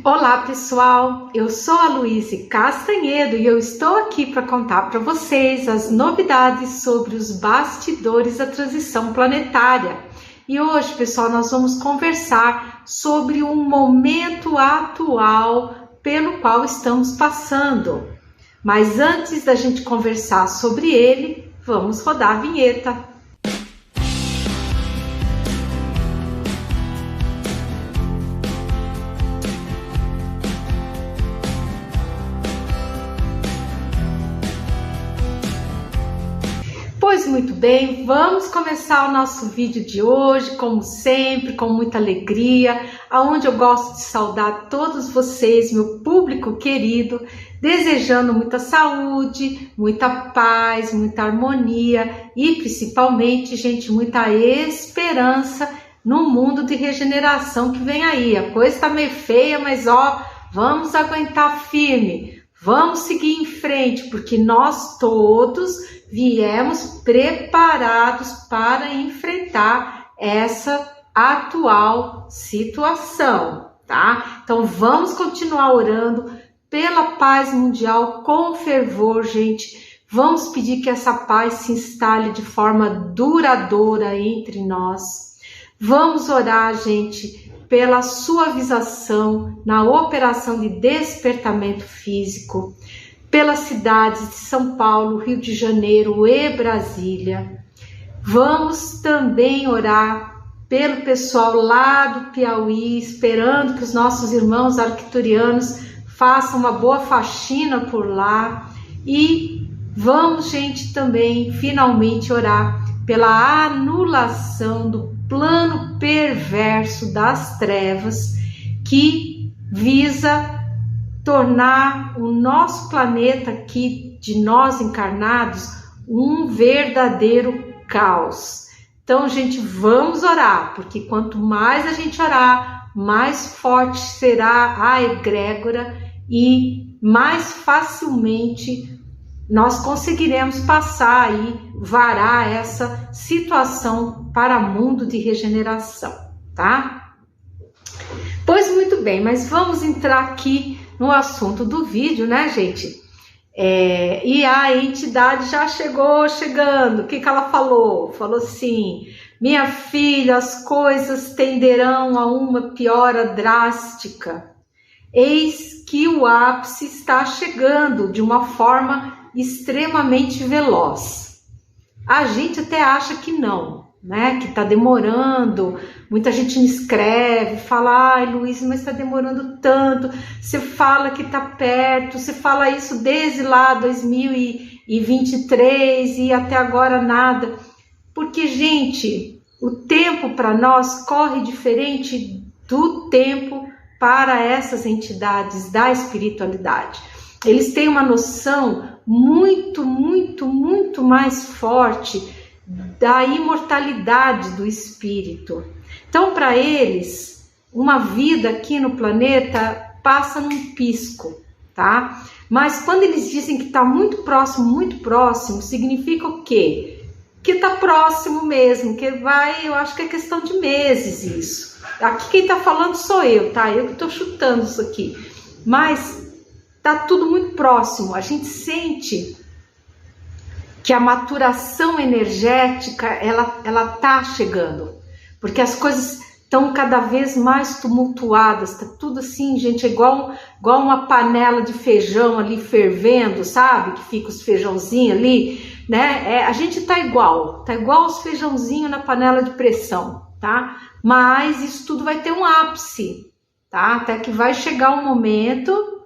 Olá pessoal, eu sou a Luíse Castanhedo e eu estou aqui para contar para vocês as novidades sobre os bastidores da transição planetária. E hoje, pessoal, nós vamos conversar sobre o momento atual pelo qual estamos passando. Mas antes da gente conversar sobre ele, vamos rodar a vinheta. Pois muito bem, vamos começar o nosso vídeo de hoje, como sempre, com muita alegria, aonde eu gosto de saudar todos vocês, meu público querido, desejando muita saúde, muita paz, muita harmonia e principalmente, gente, muita esperança no mundo de regeneração que vem aí. A coisa tá meio feia, mas vamos aguentar firme, vamos seguir em frente, porque nós todos viemos preparados para enfrentar essa atual situação, tá? Então vamos continuar orando pela paz mundial com fervor, gente. Vamos pedir que essa paz se instale de forma duradoura entre nós. Vamos orar, gente, pela suavização na operação de despertamento físico, pelas cidades de São Paulo, Rio de Janeiro e Brasília. Vamos também orar pelo pessoal lá do Piauí, esperando que os nossos irmãos arcturianos façam uma boa faxina por lá. E vamos, gente, também finalmente orar pela anulação do plano perverso das trevas que visa tornar o nosso planeta aqui, de nós encarnados, um verdadeiro caos. Então, gente, vamos orar, porque quanto mais a gente orar, mais forte será a egrégora e mais facilmente nós conseguiremos passar aí, varar essa situação para mundo de regeneração, tá? Pois muito bem, mas vamos entrar aqui no assunto do vídeo, né, gente? E a entidade já chegando. O que ela falou? Falou assim: minha filha, as coisas tenderão a uma piora drástica. Eis que o ápice está chegando de uma forma extremamente veloz. A gente até acha que não, né? Que tá demorando. Muita gente me escreve, fala: ai, Luiz, mas está demorando tanto. Você fala que tá perto, você fala isso desde lá 2023 e até agora nada. Porque, gente, o tempo para nós corre diferente do tempo para essas entidades da espiritualidade. Eles têm uma noção muito mais forte da imortalidade do espírito. Então, para eles, uma vida aqui no planeta passa num pisco, tá? Mas quando eles dizem que está muito próximo, significa o quê? Que está próximo mesmo, que vai, eu acho que é questão de meses isso. Aqui quem está falando sou eu, tá? Eu que estou chutando isso aqui. Mas tá tudo muito próximo. A gente sente que a maturação energética, ela tá chegando, porque as coisas estão cada vez mais tumultuadas, tá tudo assim, gente, é igual uma panela de feijão ali fervendo, sabe, que fica os feijãozinhos ali, né, a gente tá igual os feijãozinhos na panela de pressão, tá, mas isso tudo vai ter um ápice, tá, até que vai chegar um momento,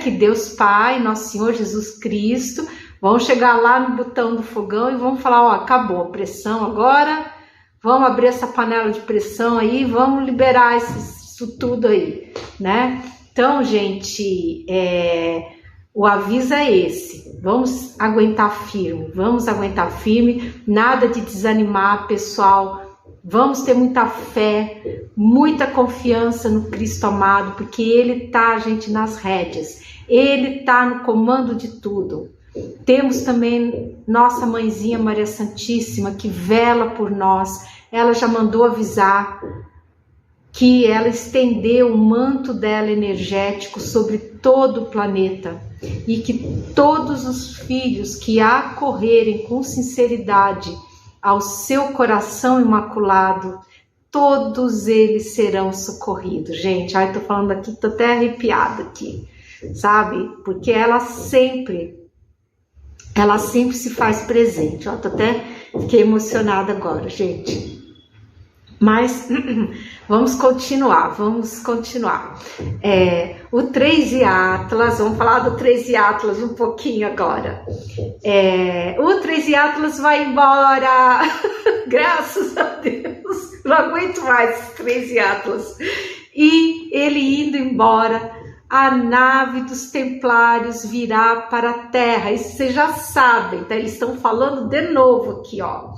que Deus Pai, Nosso Senhor Jesus Cristo, vão chegar lá no botão do fogão e vão falar: acabou a pressão agora, vamos abrir essa panela de pressão aí, vamos liberar isso tudo aí, né? Então, gente, o aviso é esse: vamos aguentar firme, nada de desanimar, pessoal. Vamos ter muita fé, muita confiança no Cristo amado, porque Ele tá, gente, nas rédeas, Ele tá no comando de tudo. Temos também nossa mãezinha Maria Santíssima, que vela por nós. Ela já mandou avisar que ela estendeu o manto dela energético sobre todo o planeta e que todos os filhos que acorrerem com sinceridade ao seu coração imaculado, todos eles serão socorridos. Gente, ai, tô falando aqui, tô até arrepiada aqui, sabe? Porque ela sempre se faz presente. Ó, tô até fiquei emocionada agora, gente. Mas vamos continuar. O 3 Atlas, vamos falar do 3 Atlas um pouquinho agora. O 3 Atlas vai embora, graças a Deus, não aguento mais esse 3 Atlas. E ele indo embora, a nave dos Templários virá para a Terra. Isso vocês já sabem, tá? Eles estão falando de novo aqui, ó.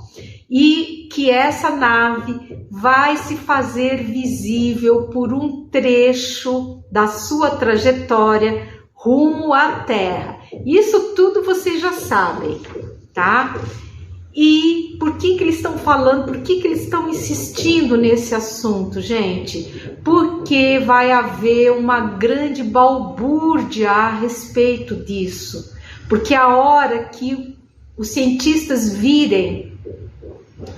E que essa nave vai se fazer visível por um trecho da sua trajetória rumo à Terra. Isso tudo vocês já sabem, tá? E por que eles estão falando, por que eles estão insistindo nesse assunto, gente? Porque vai haver uma grande balbúrdia a respeito disso. Porque a hora que os cientistas virem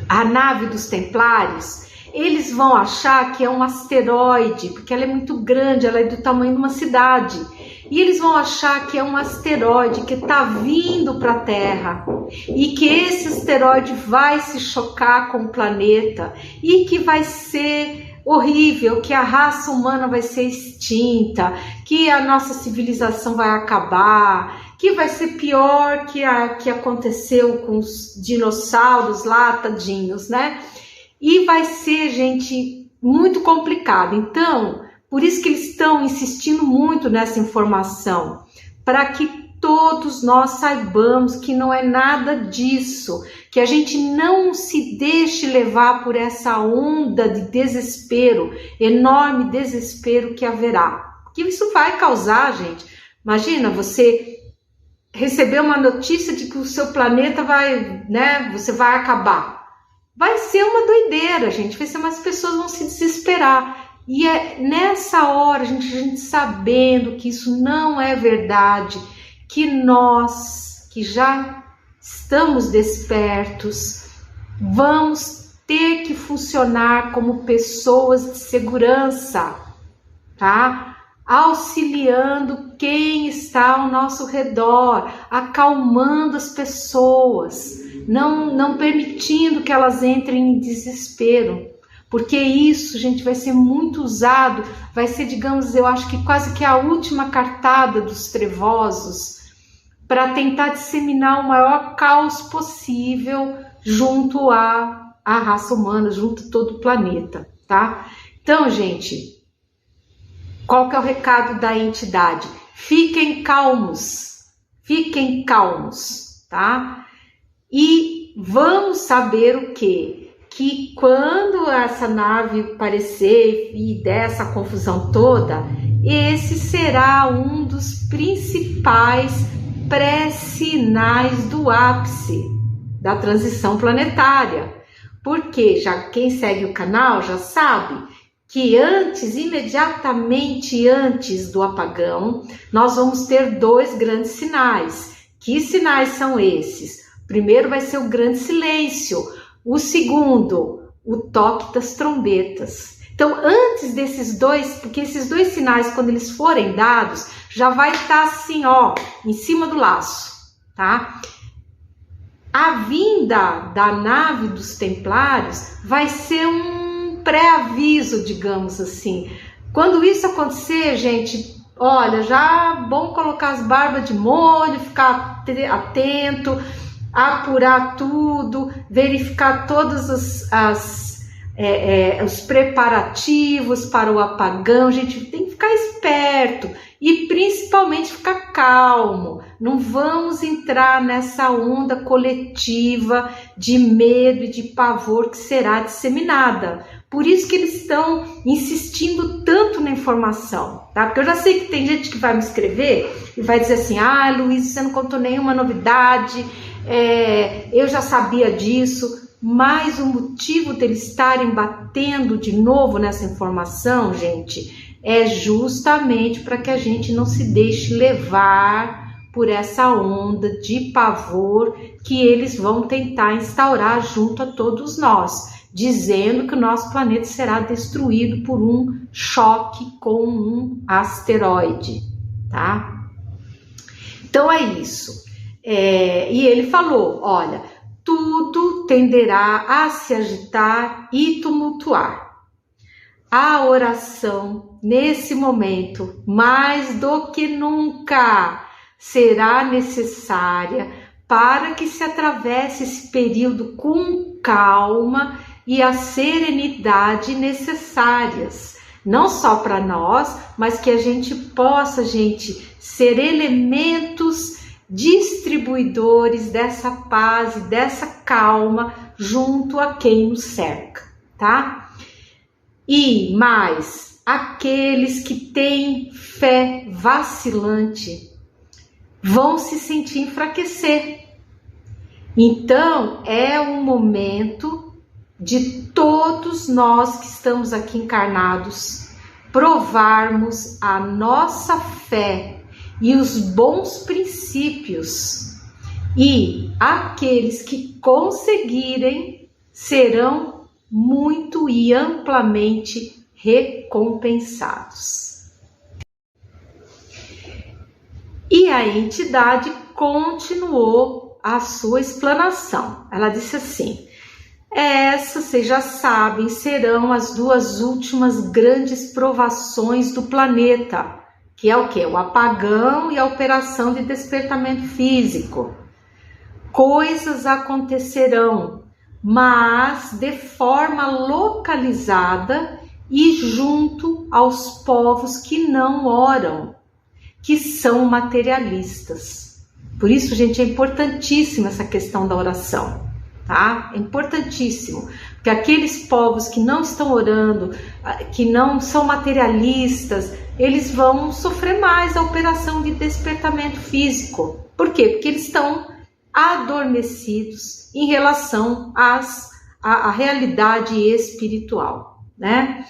a nave dos Templários, eles vão achar que é um asteroide, porque ela é muito grande, ela é do tamanho de uma cidade. E eles vão achar que é um asteroide que está vindo para a Terra e que esse asteroide vai se chocar com o planeta e que vai ser horrível, que a raça humana vai ser extinta, que a nossa civilização vai acabar, que vai ser pior que a que aconteceu com os dinossauros lá, tadinhos, né? E vai ser, gente, muito complicado. Então, por isso que eles estão insistindo muito nessa informação, para que todos nós saibamos que não é nada disso, que a gente não se deixe levar por essa onda de desespero, enorme desespero que haverá. Porque isso vai causar, gente. Imagina você receber uma notícia de que o seu planeta vai, né, você vai acabar. Vai ser uma doideira, gente. Vai ser, as pessoas vão se desesperar. E é nessa hora, gente sabendo que isso não é verdade, que nós, que já estamos despertos, vamos ter que funcionar como pessoas de segurança, tá? Auxiliando quem está ao nosso redor, acalmando as pessoas, não permitindo que elas entrem em desespero. Porque isso, gente, vai ser muito usado, vai ser, digamos, eu acho que quase que a última cartada dos trevosos para tentar disseminar o maior caos possível junto à raça humana, junto a todo o planeta, tá? Então, gente, qual que é o recado da entidade? Fiquem calmos, tá? E vamos saber o quê? Que quando essa nave aparecer e der essa confusão toda, esse será um dos principais pré-sinais do ápice da transição planetária. Porque já quem segue o canal já sabe que imediatamente antes do apagão, nós vamos ter dois grandes sinais. Que sinais são esses? O primeiro vai ser o grande silêncio. O segundo, o toque das trombetas. Então, antes desses dois, porque esses dois sinais, quando eles forem dados, já vai estar assim, ó, em cima do laço, tá? A vinda da nave dos Templários vai ser um pré-aviso, digamos assim. Quando isso acontecer, gente, olha, já é bom colocar as barbas de molho, ficar atento, apurar tudo, verificar todos os preparativos para o apagão. A gente tem que ficar esperto e principalmente ficar calmo. Não vamos entrar nessa onda coletiva de medo e de pavor que será disseminada. Por isso que eles estão insistindo tanto na informação, tá? Porque eu já sei que tem gente que vai me escrever e vai dizer assim: ah, Luiz, você não contou nenhuma novidade, eu já sabia disso. mas o motivo deles estarem batendo de novo nessa informação, gente, é justamente para que a gente não se deixe levar por essa onda de pavor que eles vão tentar instaurar junto a todos nós, dizendo que o nosso planeta será destruído por um choque com um asteroide, tá? Então é isso. E ele falou, olha, tudo tenderá a se agitar e tumultuar. A oração, nesse momento, mais do que nunca, será necessária para que se atravesse esse período com calma e a serenidade necessárias, não só para nós, mas que a gente possa, gente, ser elementos distribuidores dessa paz e dessa calma junto a quem nos cerca, tá? E mais, aqueles que têm fé vacilante vão se sentir enfraquecer. Então, é um momento de todos nós que estamos aqui encarnados provarmos a nossa fé e os bons princípios. E aqueles que conseguirem serão muito e amplamente recompensados. E a entidade continuou a sua explanação. Ela disse assim: essas, vocês já sabem, serão as duas últimas grandes provações do planeta, que é o quê? O apagão e a operação de despertamento físico. Coisas acontecerão, mas de forma localizada e junto aos povos que não oram, que são materialistas. Por isso, gente, é importantíssima essa questão da oração, tá? É importantíssimo, porque aqueles povos que não estão orando, que não são materialistas, eles vão sofrer mais a operação de despertamento físico. Por quê? Porque eles estão adormecidos em relação à realidade espiritual, né?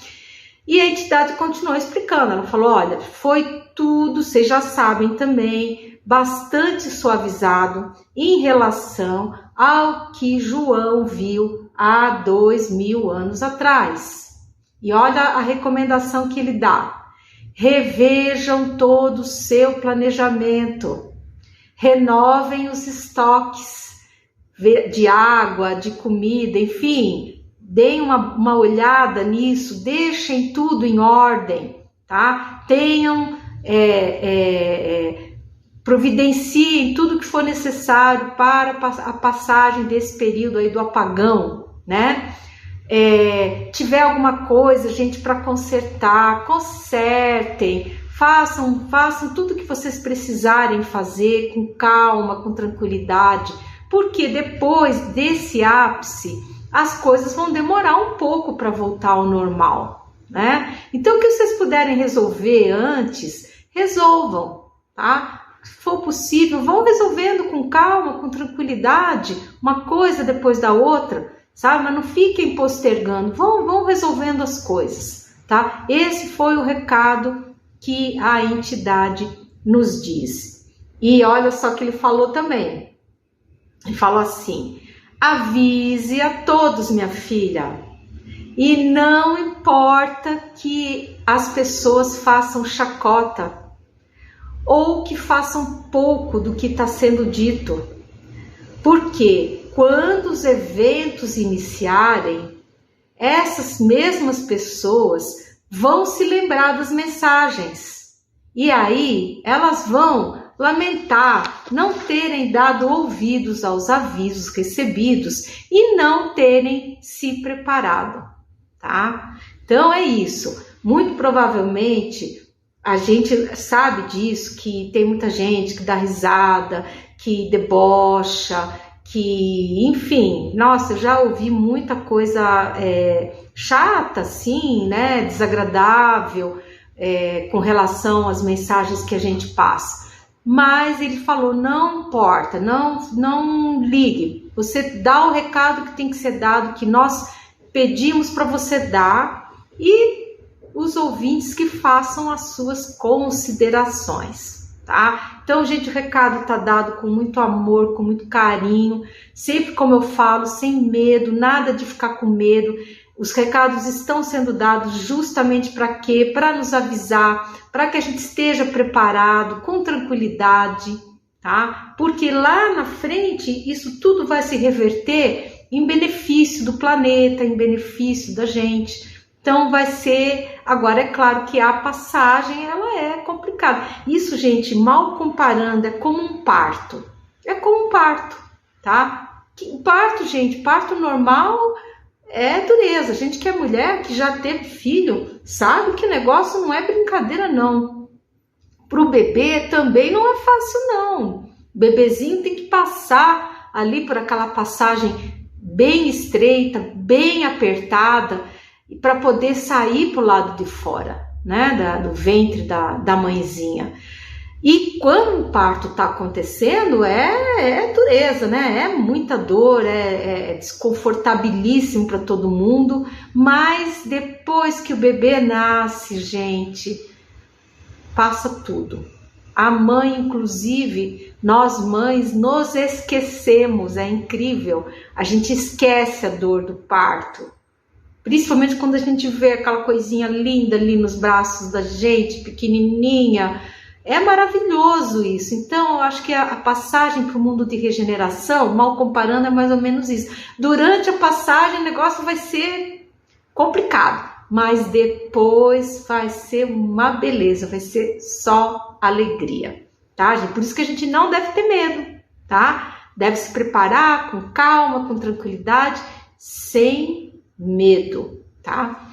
E a entidade continuou explicando, ela falou, olha, foi tudo, vocês já sabem também, bastante suavizado em relação ao que João viu há 2000 anos atrás. E olha a recomendação que ele dá: revejam todo o seu planejamento, renovem os estoques de água, de comida, enfim, deem uma olhada nisso, deixem tudo em ordem, tá? Providenciem tudo que for necessário para a passagem desse período aí do apagão, né? Tiver alguma coisa, gente, para consertar, consertem, façam tudo que vocês precisarem fazer com calma, com tranquilidade, porque depois desse ápice as coisas vão demorar um pouco para voltar ao normal, né? Então, o que vocês puderem resolver antes, resolvam, tá? Se for possível, vão resolvendo com calma, com tranquilidade, uma coisa depois da outra, sabe? Mas não fiquem postergando, vão resolvendo as coisas, tá? Esse foi o recado que a entidade nos diz. E olha só que ele falou também. Ele falou assim: avise a todos, minha filha, e não importa que as pessoas façam chacota ou que façam pouco do que está sendo dito, porque quando os eventos iniciarem, essas mesmas pessoas vão se lembrar das mensagens, e aí elas vão lamentar não terem dado ouvidos aos avisos recebidos e não terem se preparado, tá? Então é isso. Muito provavelmente a gente sabe disso, que tem muita gente que dá risada, que debocha, que, enfim, nossa, eu já ouvi muita coisa chata, assim, né, desagradável, com relação às mensagens que a gente passa. mas ele falou, não importa, não ligue, você dá o recado que tem que ser dado, que nós pedimos para você dar, e os ouvintes que façam as suas considerações, tá? Então, gente, o recado tá dado com muito amor, com muito carinho, sempre como eu falo, sem medo, nada de ficar com medo. Os recados estão sendo dados justamente para quê? Para nos avisar, para que a gente esteja preparado, com tranquilidade, tá? Porque lá na frente, isso tudo vai se reverter em benefício do planeta, em benefício da gente. Então vai ser, agora é claro que a passagem ela é complicada. Isso, gente, mal comparando, é como um parto. É como um parto, tá? Parto, gente, parto normal é dureza. A gente que é mulher, que já teve filho, sabe que o negócio não é brincadeira, não. Pro bebê também não é fácil, não. O bebezinho tem que passar ali por aquela passagem bem estreita, bem apertada, para poder sair para o lado de fora, né, do ventre da mãezinha. E quando o parto está acontecendo, é dureza, né? É muita dor, é desconfortabilíssimo para todo mundo, mas depois que o bebê nasce, gente, passa tudo. A mãe, inclusive, nós mães nos esquecemos, é incrível, a gente esquece a dor do parto. Principalmente quando a gente vê aquela coisinha linda ali nos braços da gente, pequenininha. É maravilhoso isso. Então, eu acho que a passagem para o mundo de regeneração, mal comparando, é mais ou menos isso. Durante a passagem, o negócio vai ser complicado, mas depois vai ser uma beleza, vai ser só alegria, tá, gente? Por isso que a gente não deve ter medo, tá? Deve se preparar com calma, com tranquilidade, sem medo, tá?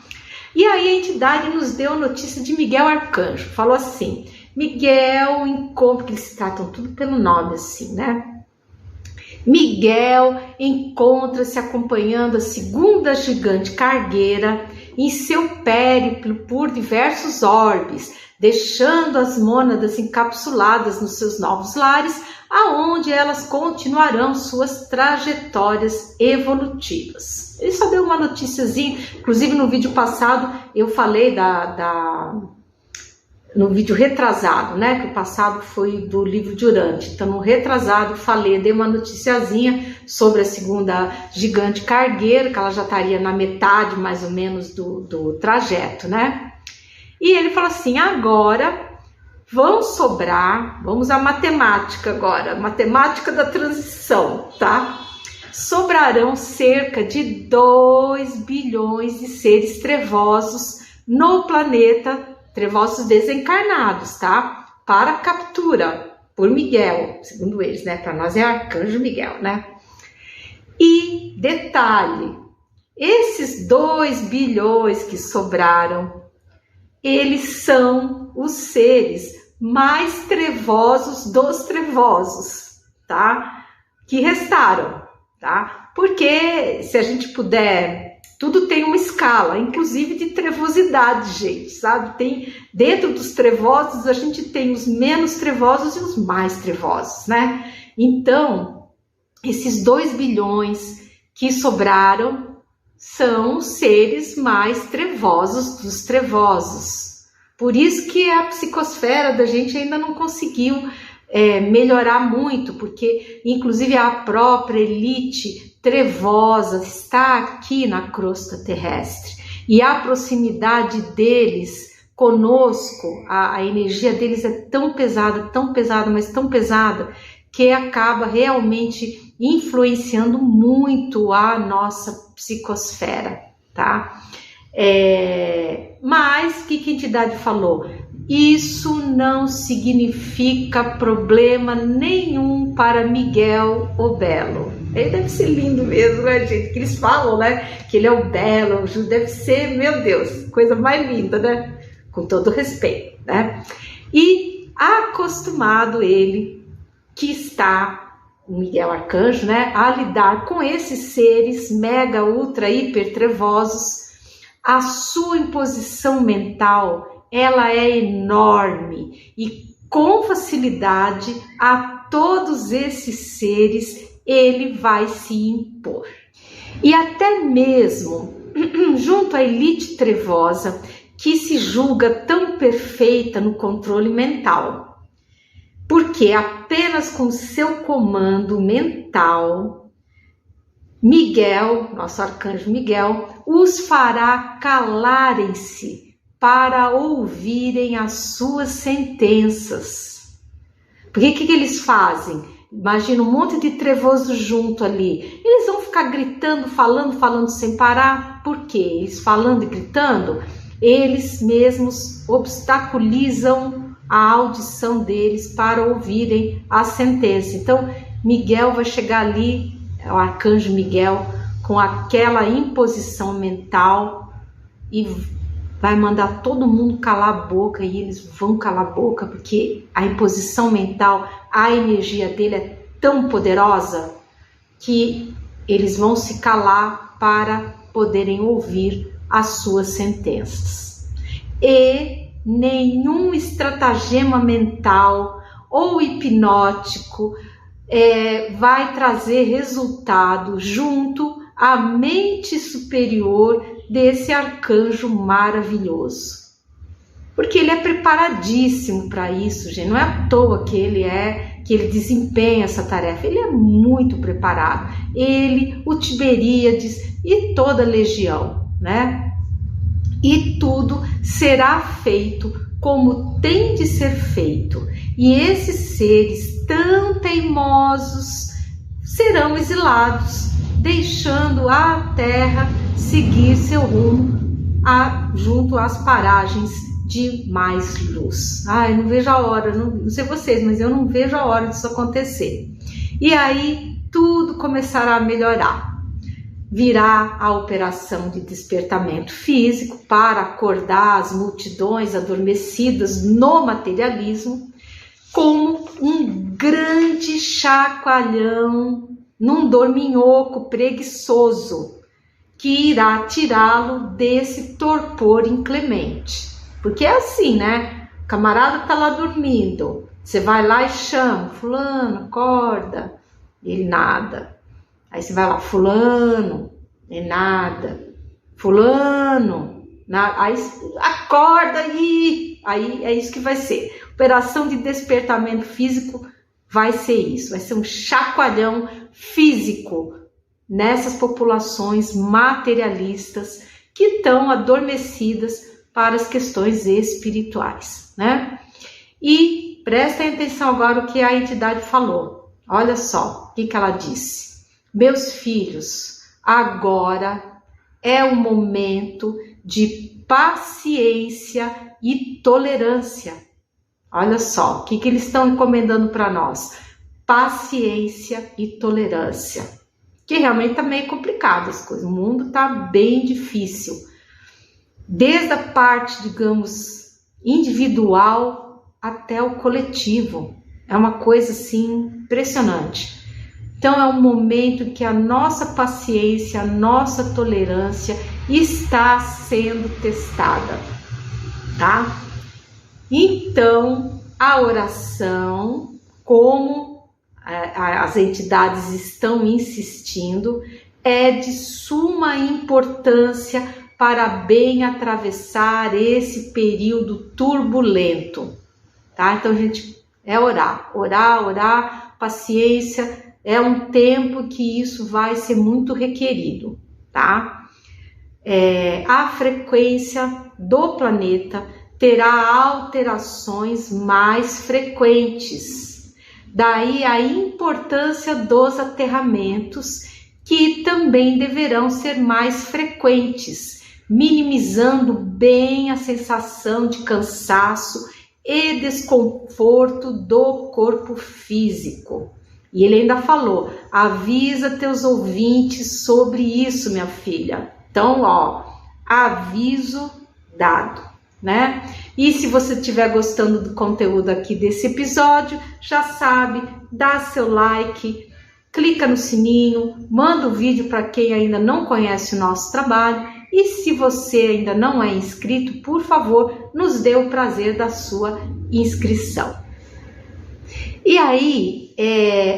E aí a entidade nos deu notícia de Miguel Arcanjo. Falou assim, Miguel encontra, porque eles tratam tudo pelo nome assim, né? Miguel encontra-se acompanhando a segunda gigante cargueira em seu périplo por diversos orbes, deixando as mônadas encapsuladas nos seus novos lares, aonde elas continuarão suas trajetórias evolutivas. Ele só deu uma noticiazinha, inclusive no vídeo passado eu falei no vídeo retrasado, né, que o passado foi do livro de Urante, então no retrasado dei uma noticiazinha sobre a segunda gigante cargueira, que ela já estaria na metade mais ou menos do trajeto, né, e ele falou assim, agora vamos à matemática agora, matemática da transição, tá? Sobrarão cerca de 2 bilhões de seres trevosos no planeta, trevosos desencarnados, tá? Para captura por Miguel, segundo eles, né? Para nós é Arcanjo Miguel, né? E detalhe, esses 2 bilhões que sobraram, eles são os seres mais trevosos dos trevosos, tá? Que restaram, tá? Porque se a gente puder, tudo tem uma escala, inclusive de trevosidade, gente, sabe? Tem dentro dos trevosos, a gente tem os menos trevosos e os mais trevosos, né? Então, esses 2 bilhões que sobraram são os seres mais trevosos dos trevosos. Por isso que a psicosfera da gente ainda não conseguiu melhorar muito, porque inclusive a própria elite trevosa está aqui na crosta terrestre e a proximidade deles conosco, a energia deles é tão pesada, mas tão pesada, que acaba realmente influenciando muito a nossa psicosfera, tá? Mas o que a entidade falou? Isso não significa problema nenhum para Miguel o Belo. Ele deve ser lindo mesmo, né, gente? Que eles falam, né? Que ele é o Belo, deve ser, meu Deus, coisa mais linda, né? Com todo respeito, né? E acostumado ele, que está, o Miguel Arcanjo, né? A lidar com esses seres mega, ultra, hiper trevosos, a sua imposição mental, ela é enorme e com facilidade a todos esses seres ele vai se impor. E até mesmo junto à elite trevosa, que se julga tão perfeita no controle mental, porque apenas com seu comando mental, Miguel, nosso arcanjo Miguel, os fará calarem-se para ouvirem as suas sentenças. Porque o que eles fazem? Imagina um monte de trevoso junto ali. Eles vão ficar gritando, falando sem parar. Por quê? Eles falando e gritando, eles mesmos obstaculizam a audição deles para ouvirem a sentença. Então, Miguel vai chegar ali, o arcanjo Miguel, com aquela imposição mental e vai mandar todo mundo calar a boca, e eles vão calar a boca, porque a imposição mental, a energia dele é tão poderosa que eles vão se calar para poderem ouvir as suas sentenças. E nenhum estratagema mental ou hipnótico vai trazer resultado junto à mente superior desse arcanjo maravilhoso. Porque ele é preparadíssimo para isso, gente. Não é à toa que ele desempenha essa tarefa. Ele é muito preparado. Ele, o Tiberíades e toda a legião, né? E tudo será feito como tem de ser feito. E esses seres tão teimosos serão exilados, deixando a Terra seguir seu rumo junto às paragens de mais luz. Eu não vejo a hora, não sei vocês, mas eu não vejo a hora disso acontecer. E aí tudo começará a melhorar. Virá a operação de despertamento físico para acordar as multidões adormecidas no materialismo, como um grande chacoalhão num dorminhoco preguiçoso, que irá tirá-lo desse torpor inclemente. Porque é assim, né? O camarada tá lá dormindo, você vai lá e chama, fulano, acorda, ele nada. Aí você vai lá, fulano, é nada, fulano, nada. Aí acorda aí é isso que vai ser. Operação de despertamento físico vai ser isso, vai ser um chacoalhão físico nessas populações materialistas que estão adormecidas para as questões espirituais, né? E prestem atenção agora o que a entidade falou. Olha só o que ela disse. Meus filhos, agora é o momento de paciência e tolerância. Olha só, o que eles estão encomendando para nós? Paciência e tolerância. Que realmente está meio complicado as coisas. O mundo está bem difícil. Desde a parte, digamos, individual até o coletivo. É uma coisa assim impressionante. Então é um momento que a nossa paciência, a nossa tolerância está sendo testada, tá? Então a oração, como as entidades estão insistindo, é de suma importância para bem atravessar esse período turbulento, tá? Então, gente, é orar, paciência, é um tempo que isso vai ser muito requerido, tá? A frequência do planeta terá alterações mais frequentes. Daí a importância dos aterramentos, que também deverão ser mais frequentes, minimizando bem a sensação de cansaço e desconforto do corpo físico. E ele ainda falou, avisa teus ouvintes sobre isso, minha filha. Então, aviso dado, né? E se você estiver gostando do conteúdo aqui desse episódio, já sabe, dá seu like, clica no sininho, manda o vídeo para quem ainda não conhece o nosso trabalho. E se você ainda não é inscrito, por favor, nos dê o prazer da sua inscrição. E aí,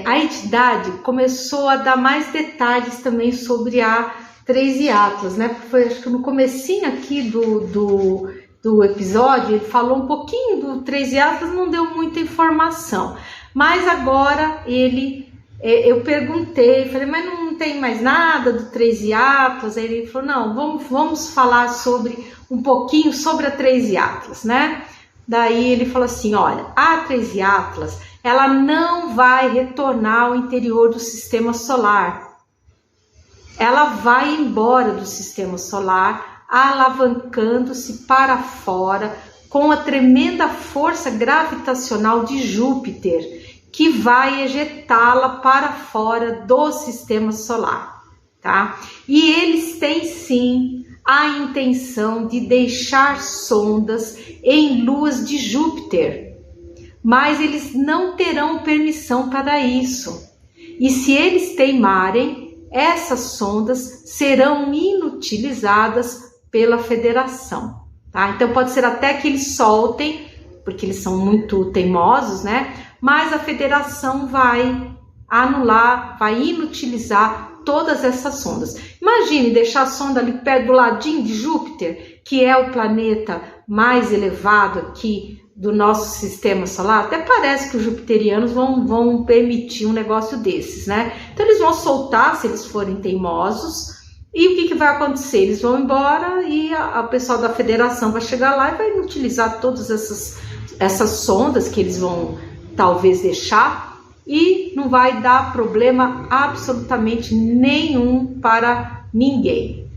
a entidade começou a dar mais detalhes também sobre a 3i Atlas, né? Porque foi, acho que no comecinho aqui do episódio, ele falou um pouquinho do 3i Atlas, não deu muita informação. Mas agora eu perguntei, falei, mas não tem mais nada do 3i Atlas? Aí ele falou, não, vamos falar um pouquinho sobre a 3i Atlas, né? Daí ele falou assim, olha, a 3i Atlas, ela não vai retornar ao interior do sistema solar. Ela vai embora do sistema solar, alavancando-se para fora com a tremenda força gravitacional de Júpiter, que vai ejetá-la para fora do sistema solar, tá? E eles têm sim a intenção de deixar sondas em luas de Júpiter, mas eles não terão permissão para isso. E se eles teimarem, essas sondas serão inutilizadas pela Federação, tá? Então pode ser até que eles soltem, porque eles são muito teimosos, né? Mas a Federação vai anular, vai inutilizar todas essas sondas. Imagine deixar a sonda ali perto do ladinho de Júpiter, que é o planeta mais elevado aqui do nosso sistema solar. Até parece que os jupiterianos vão permitir um negócio desses, né? Então eles vão soltar se eles forem teimosos. E o que vai acontecer? Eles vão embora e a pessoal da Federação vai chegar lá e vai utilizar todas essas sondas que eles vão talvez deixar, e não vai dar problema absolutamente nenhum para ninguém.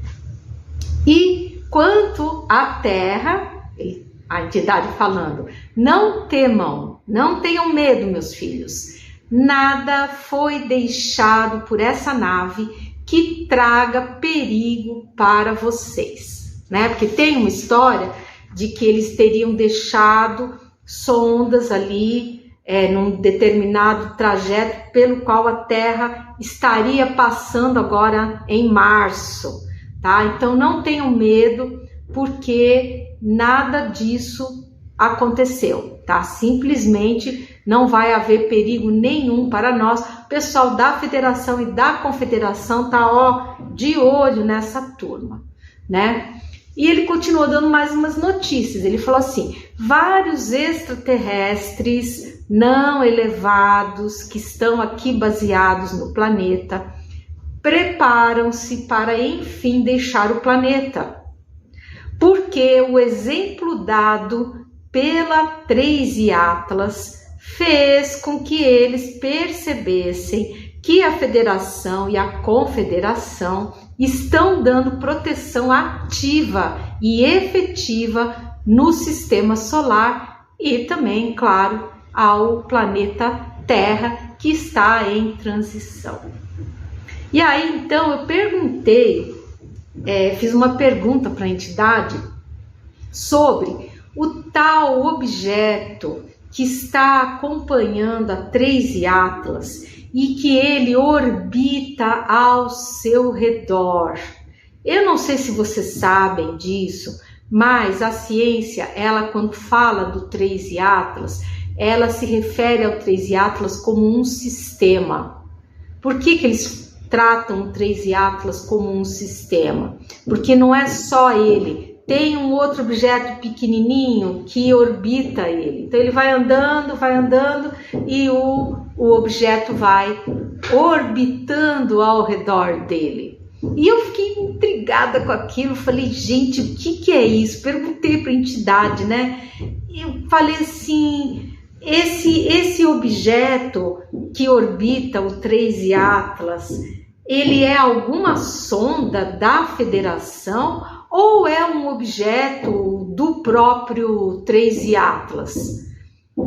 E quanto à Terra, a entidade falando, não temam, não tenham medo, meus filhos, nada foi deixado por essa nave que traga perigo para vocês, né? Porque tem uma história de que eles teriam deixado sondas ali num determinado trajeto pelo qual a Terra estaria passando agora em março, tá? Então não tenham medo, porque nada disso aconteceu, tá? Simplesmente não vai haver perigo nenhum para nós. O pessoal da Federação e da Confederação tá de olho nessa turma, né? E ele continuou dando mais umas notícias. Ele falou assim, vários extraterrestres não elevados que estão aqui baseados no planeta preparam-se para enfim deixar o planeta, porque o exemplo dado pela 3i Atlas fez com que eles percebessem que a Federação e a Confederação estão dando proteção ativa e efetiva no sistema solar e também, claro, ao planeta Terra, que está em transição. E aí, então, eu perguntei, fiz uma pergunta para a entidade sobre o tal objeto que está acompanhando a 3i Atlas e que ele orbita ao seu redor. Eu não sei se vocês sabem disso, mas a ciência, ela quando fala do 3i Atlas, ela se refere ao 3i Atlas como um sistema. Por que eles tratam o 3i Atlas como um sistema? Porque não é só ele, tem um outro objeto pequenininho que orbita ele. Então ele vai andando e o objeto vai orbitando ao redor dele. E eu fiquei intrigada com aquilo, falei, gente, o que é isso? Perguntei para a entidade, né? Eu falei assim, esse objeto que orbita o 3i Atlas, ele é alguma sonda da Federação ou é um objeto do próprio 3i Atlas?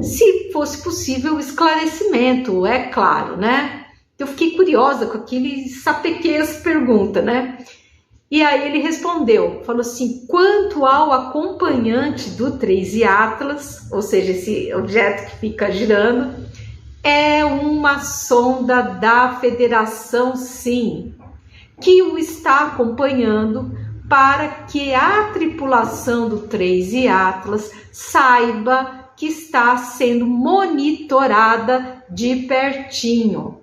Se fosse possível o esclarecimento, é claro, né? Eu fiquei curiosa com aquilo e sapequei essa pergunta, né? E aí ele respondeu, falou assim, quanto ao acompanhante do 3i Atlas, ou seja, esse objeto que fica girando, é uma sonda da Federação, sim, que o está acompanhando para que a tripulação do 3i Atlas saiba que está sendo monitorada de pertinho.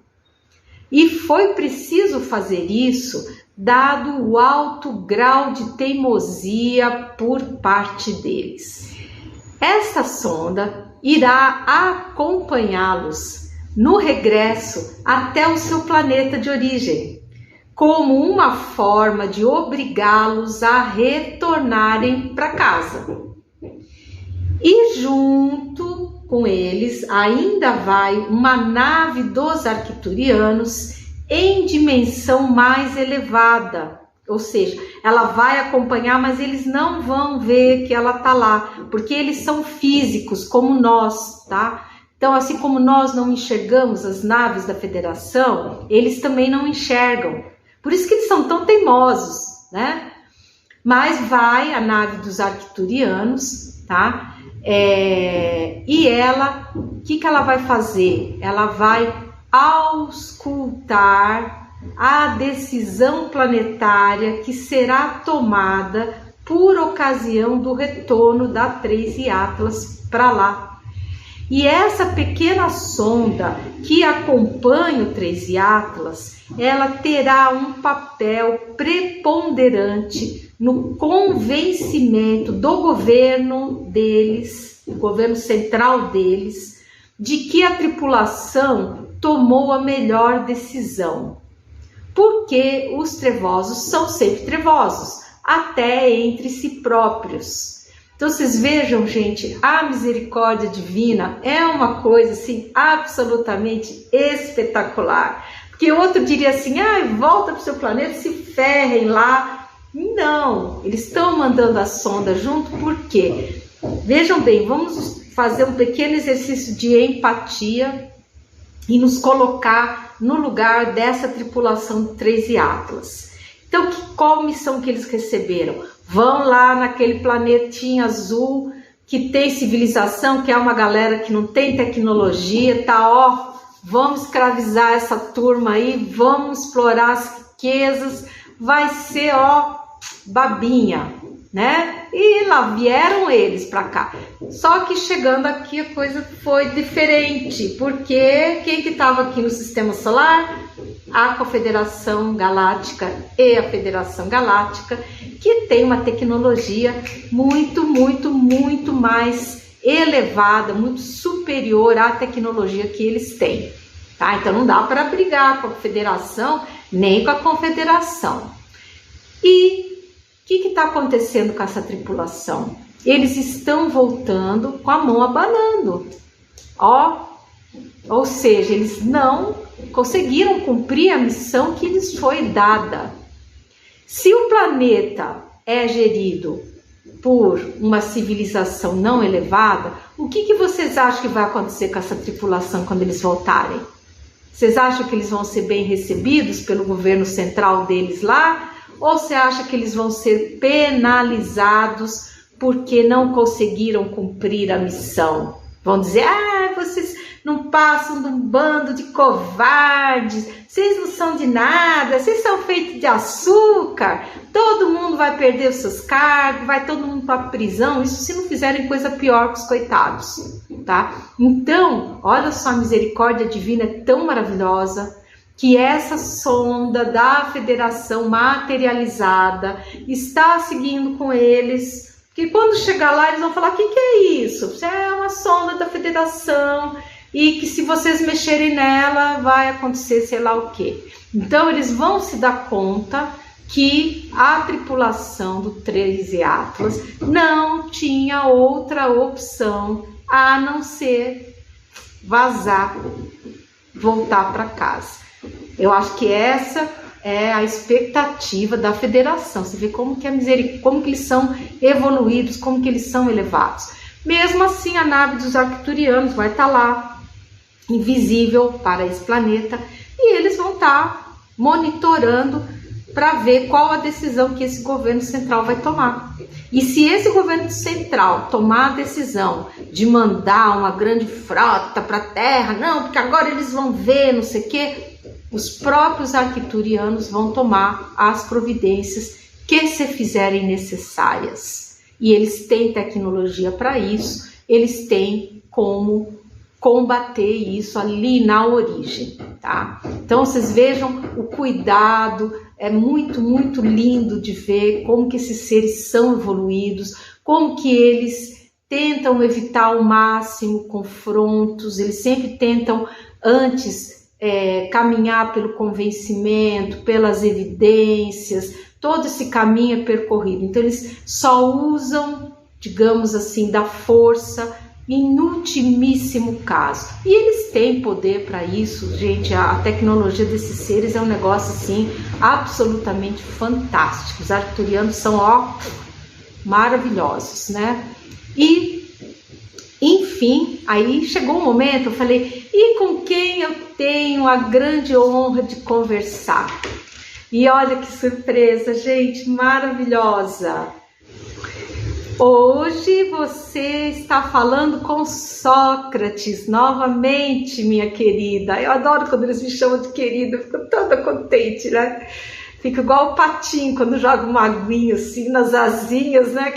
E foi preciso fazer isso, dado o alto grau de teimosia por parte deles. Esta sonda irá acompanhá-los no regresso até o seu planeta de origem, como uma forma de obrigá-los a retornarem para casa. E junto com eles ainda vai uma nave dos arcturianos em dimensão mais elevada, ou seja, ela vai acompanhar, mas eles não vão ver que ela está lá, porque eles são físicos como nós, tá? Então, assim como nós não enxergamos as naves da Federação, eles também não enxergam. Por isso que eles são tão teimosos, né? Mas vai a nave dos arcturianos, tá? E ela, o que ela vai fazer? Ela vai auscultar a decisão planetária que será tomada por ocasião do retorno da 3i Atlas para lá. E essa pequena sonda que acompanha o 3i Atlas, ela terá um papel preponderante no convencimento do governo deles, o governo central deles, de que a tripulação tomou a melhor decisão. Porque os trevosos são sempre trevosos, até entre si próprios. Então vocês vejam, gente, a misericórdia divina é uma coisa assim absolutamente espetacular. Porque outro diria assim, volta para o seu planeta, se ferrem lá. Não, eles estão mandando a sonda junto, por quê? Vejam bem, vamos fazer um pequeno exercício de empatia e nos colocar no lugar dessa tripulação do 3i Atlas. Então, qual missão que eles receberam? Vão lá naquele planetinha azul que tem civilização, que é uma galera que não tem tecnologia, tá? Vamos escravizar essa turma aí, vamos explorar as riquezas, vai ser, babinha, né? E lá vieram eles para cá. Só que chegando aqui a coisa foi diferente, porque quem que estava aqui no Sistema Solar? A Confederação Galáctica e a Federação Galáctica, que tem uma tecnologia muito, muito, muito mais elevada, muito superior à tecnologia que eles têm, tá? Então não dá para brigar com a Federação nem com a Confederação. E o que está acontecendo com essa tripulação? Eles estão voltando com a mão abanando, ou seja, eles não conseguiram cumprir a missão que lhes foi dada. Se o planeta é gerido por uma civilização não elevada, o que vocês acham que vai acontecer com essa tripulação quando eles voltarem? Vocês acham que eles vão ser bem recebidos pelo governo central deles lá? Ou você acha que eles vão ser penalizados porque não conseguiram cumprir a missão? Vão dizer, vocês não passam de um bando de covardes, vocês não são de nada, vocês são feitos de açúcar, todo mundo vai perder os seus cargos, vai todo mundo para a prisão, isso se não fizerem coisa pior que os coitados, tá? Então, olha só, a misericórdia divina é tão maravilhosa, que essa sonda da Federação materializada está seguindo com eles, que quando chegar lá eles vão falar, o que é isso? Isso é uma sonda da Federação e que se vocês mexerem nela vai acontecer sei lá o quê. Então eles vão se dar conta que a tripulação do 3i Atlas não tinha outra opção a não ser vazar, voltar para casa. Eu acho que essa é a expectativa da Federação. Você vê como que como que eles são evoluídos, como que eles são elevados. Mesmo assim, a nave dos arcturianos vai estar lá, invisível para esse planeta, e eles vão estar monitorando para ver qual a decisão que esse governo central vai tomar. E se esse governo central tomar a decisão de mandar uma grande frota para a Terra, não, porque agora eles vão ver, não sei o quê, os próprios arcturianos vão tomar as providências que se fizerem necessárias. E eles têm tecnologia para isso, eles têm como combater isso ali na origem, tá? Então vocês vejam o cuidado, é muito, muito lindo de ver como que esses seres são evoluídos, como que eles tentam evitar ao máximo confrontos, eles sempre tentam antes caminhar pelo convencimento, pelas evidências, todo esse caminho é percorrido. Então eles só usam, digamos assim, da força em ultimíssimo caso. E eles têm poder para isso, gente. A tecnologia desses seres é um negócio assim absolutamente fantástico. Os arcturianos são maravilhosos, né? E enfim, aí chegou um momento, eu falei, e com quem eu tenho a grande honra de conversar? E olha que surpresa, gente, maravilhosa! Hoje você está falando com Sócrates, novamente, minha querida. Eu adoro quando eles me chamam de querida, eu fico toda contente, né? Fico igual o patinho quando joga uma aguinha assim nas asinhas, né?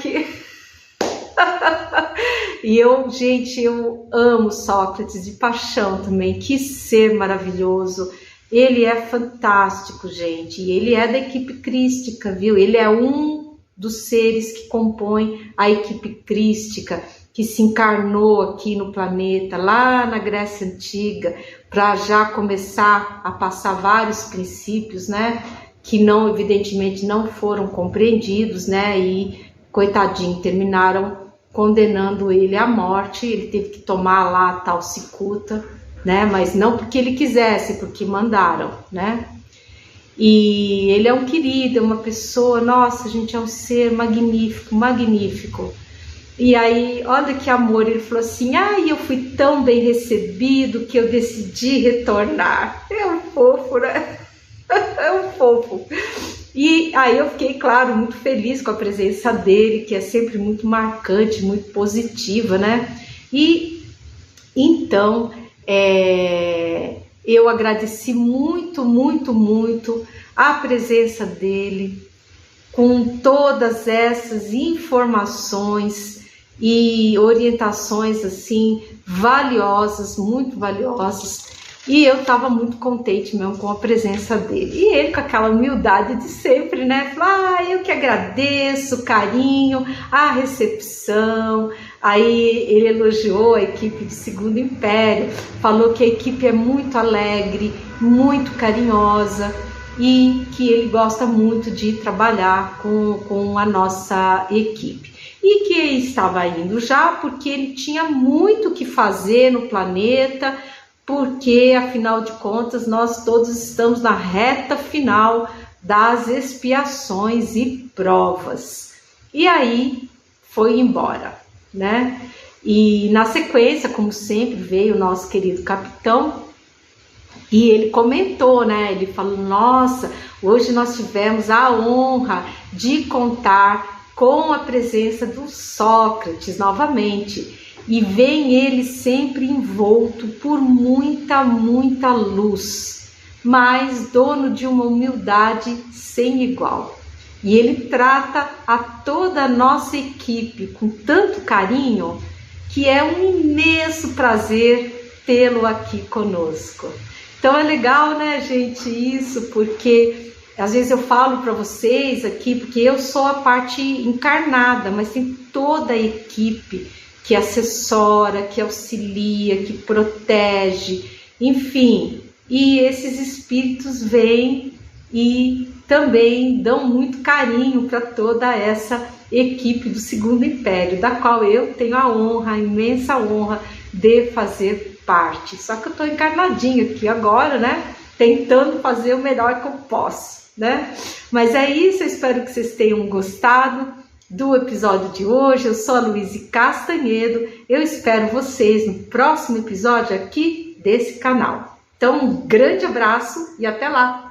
E eu, gente, eu amo Sócrates de paixão também, que ser maravilhoso. Ele é fantástico, gente, e ele é da equipe crística, viu? Ele é um dos seres que compõem a equipe crística, que se encarnou aqui no planeta, lá na Grécia Antiga, para já começar a passar vários princípios, né? Que não, evidentemente, não foram compreendidos, né? E, coitadinho, terminaram condenando ele à morte. Ele teve que tomar lá a tal cicuta, né? Mas não porque ele quisesse, porque mandaram, né? E ele é um querido, é uma pessoa, nossa, gente, é um ser magnífico, magnífico. E aí, olha que amor, ele falou assim, eu fui tão bem recebido que eu decidi retornar. É um fofo, né? É um fofo. E aí eu fiquei, claro, muito feliz com a presença dele, que é sempre muito marcante, muito positiva, né? E então, eu agradeci muito, muito, muito a presença dele, com todas essas informações e orientações assim valiosas, muito valiosas. E eu estava muito contente mesmo com a presença dele. E ele com aquela humildade de sempre, né? Falou, eu que agradeço o carinho, a recepção. Aí ele elogiou a equipe do Segundo Império, falou que a equipe é muito alegre, muito carinhosa e que ele gosta muito de trabalhar com a nossa equipe. E que ele estava indo já porque ele tinha muito o que fazer no planeta, porque, afinal de contas, nós todos estamos na reta final das expiações e provas. E aí foi embora, né? E na sequência, como sempre, veio o nosso querido capitão e ele comentou, né? Ele falou, nossa, hoje nós tivemos a honra de contar com a presença do Sócrates novamente. E vem ele sempre envolto por muita, muita luz, mas dono de uma humildade sem igual. E ele trata a toda a nossa equipe com tanto carinho que é um imenso prazer tê-lo aqui conosco. Então é legal, né, gente, isso, porque às vezes eu falo para vocês aqui, porque eu sou a parte encarnada, mas tem toda a equipe que assessora, que auxilia, que protege, enfim. E esses espíritos vêm e também dão muito carinho para toda essa equipe do Segundo Império, da qual eu tenho a honra, a imensa honra de fazer parte. Só que eu estou encarnadinha aqui agora, né? Tentando fazer o melhor que eu posso, né? Mas é isso, eu espero que vocês tenham gostado do episódio de hoje. Eu sou a Luíse Castanhedo, eu espero vocês no próximo episódio aqui desse canal. Então, um grande abraço e até lá!